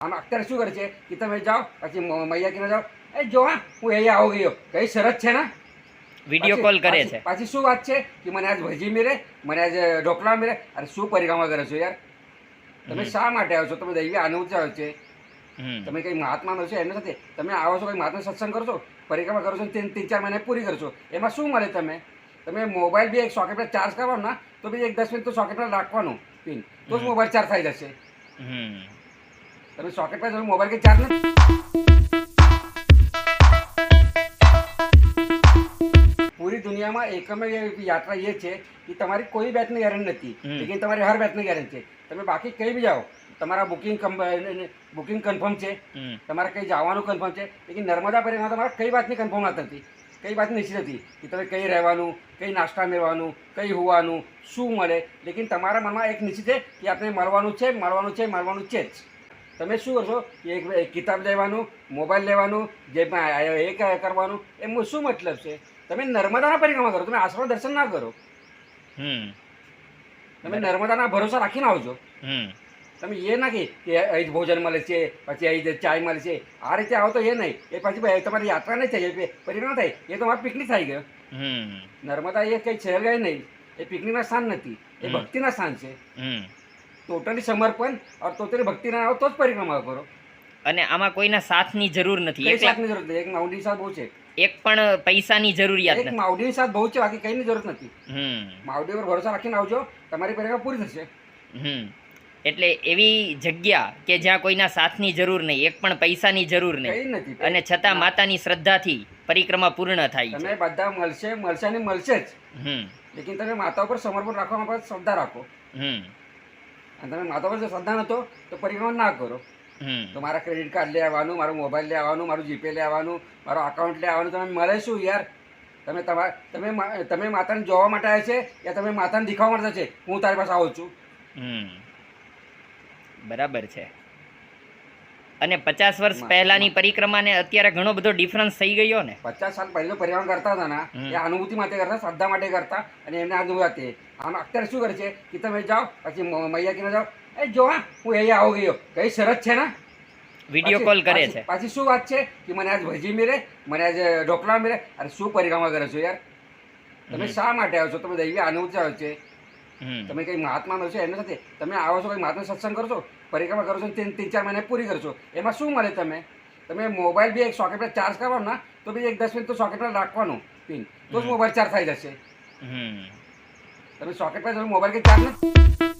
આમ અત્યારે શું કરે છે કે તમે જાઓ પછી મૈયા કે જાઓ, એ જો હા હું અહીંયા આવો ગયો, કઈ શરત છે ને વિડીયો કોલ કરે છે. પાછી શું વાત છે કે મને આજ ભજી મેરે, મને આજ ઢોકળા મેરે, અરે શું પરિક્રમા કરો છો યાર? તમે શા માટે આવો છો? તમે દૈવી અનુભૂતિ આવે છે, તમે કઈ મહાત્માનો છો એમને સાથે તમે આવો છો, કઈ મહાત્મા સત્સંગ કરો છો, પરિક્રમા કરો છો, 3-4 મહિને પૂરી કરશો, એમાં શું મળે? તમે મોબાઈલ બી એક સોકેટ પર ચાર્જ કરવાનો ના તો બી 10 મિનિટ તો સોકેટ પર રાખવાનું પિન, તો જ મોબાઈલ ચાર્જ થઈ જશે. તમે સોકેટ પર મોબાઈલ કે ચાર્જ નથી. પૂરી દુનિયામાં એકમ યાત્રા એ છે કે તમારી કોઈ બેચની ગેરંટી નથી, લેકિન તમારી હર બેચની ગેરંટી છે. તમે બાકી કઈ બી જાઓ, તમારા બુકિંગ કન્ફર્મ છે, તમારે કઈ જવાનું કન્ફર્મ છે, લેકિન નર્મદા પરિક્રમા તમારે કઈ વાતની કન્ફર્મ નથી, કઈ વાત નિશ્ચિત હતી કે તમે કઈ રહેવાનું, કઈ નાસ્તા મેળવાનું, કઈ હોવાનું, શું મળે. લેકિન તમારા મનમાં એક નિશ્ચિત છે કે આપણે મળવાનું છે, મળવાનું છે, મળવાનું છે જ. તમે શું કરશો કે એક કિતાબ લેવાનું, મોબાઈલ લેવાનું, જે એ કરવાનું, એમ શું મતલબ છે? તમે નર્મદાના પરિક્રમા કરો, તમે આશ્રમ દર્શન ના કરો. તમે નર્મદાના ભરોસા રાખીને આવજો. તમે એ ના કે અહીં ભોજન મળે છે, પછી અહીં ચાય મળે છે, આ રીતે આવો તો એ નહીં. એ પછી તમારી યાત્રા નહીં થઈ, પરિક્રમા થાય, એ તો મારા પિકનિક થઈ ગયો. નર્મદા એ કઈ શહેર ગઈ નહીં, એ પિકનિકના સ્થાન નથી, એ ભક્તિના સ્થાન છે. ટોટલી સમર્પણ और ટોટલી ભક્તિના આવો તો જ પરિક્રમા કરો. અને આમાં કોઈના સાથની જરૂર નથી. સાથની જરૂર નથી. એક માઉન્ટેન સાથ બહુ છે, એક પણ પૈસાની જરૂરિયાત નથી. એક માઉન્ટેન સાથ બહુ છે, બાકી કઈની જરૂર નથી. માઉન્ટેન પર ભરોસા રાખીને આવજો, તમારી પરિક્રમા પૂરી થશે. એટલે એવી જગ્યા કે જ્યાં કોઈના સાથની જરૂર નહીં, એક પણ પૈસાની જરૂર નહીં, અને છતાં માતાની શ્રદ્ધાથી પરિક્રમા પૂર્ણ થાય. તમે બધા મળશે ને મળશે જ, લેકિન તમે માતા ઉપર સમર્પણ રાખવા માટે શ્રદ્ધા રાખો. અને તમે માતા પર શ્રદ્ધા નતો તો પરિક્રમા ના કરો. તો મારા ક્રેડિટ કાર્ડ લઈ આવવાનું, મારું મોબાઈલ લઈ આવવાનું, મારું જીપે લઈ આવવાનું, મારું અકાઉન્ટ લઈ આવવાનું, તમે મળે શું યાર? તમે માતાને જોવા માટે આવ્યા છે યા તમે માતાને દેખાવા માટે છે હું તારી પાસે આવું છું? બરાબર છે. અને 50 વર્ષ પહેલાની પરિક્રમા ને અત્યારે ઘણો બધો ડિફરન્સ થઈ ગયો ને. 50 સાલ પહેલા પરિક્રમા કરતા હતા ને એ અનુભૂતિ માટે કરતા, શ્રદ્ધા માટે કરતા, અને એમને અનુભૂતિ હતી. આમ અત્યારે શું કરે છે કે તમે જાઓ પછી મૈયા કે જાઓ, એ જો હા હું અહીંયા આવો ગયો, કઈ શરત છે ને વિડીયો કોલ કરે છે. પાછી શું વાત છે કે મને આજ ભજી મેરે, મને આજ ઢોકળા મેરે, અરે શું પરિક્રમા કરો છો યાર? તમે શા માટે આવો છો? તમે દૈવી અનુભૂતિ આવે છે, તમે કઈ મહાત્માનો છો એમને સાથે તમે આવો છો, કઈ મહાત્મા સત્સંગ કરો છો, પરિક્રમા કરો છો, 3-4 મહિને પૂરી કરશો, એમાં શું મળે? તમે મોબાઈલ બી એક સોકેટ પર ચાર્જ કરવાનો ના તો બી 10 મિનિટ તો સોકેટ પર રાખવાનું પિન, તો જ મોબાઈલ ચાર્જ થઈ જશે. તમે સોકેટ પર મોબાઈલ કે ચાર્જ નથી.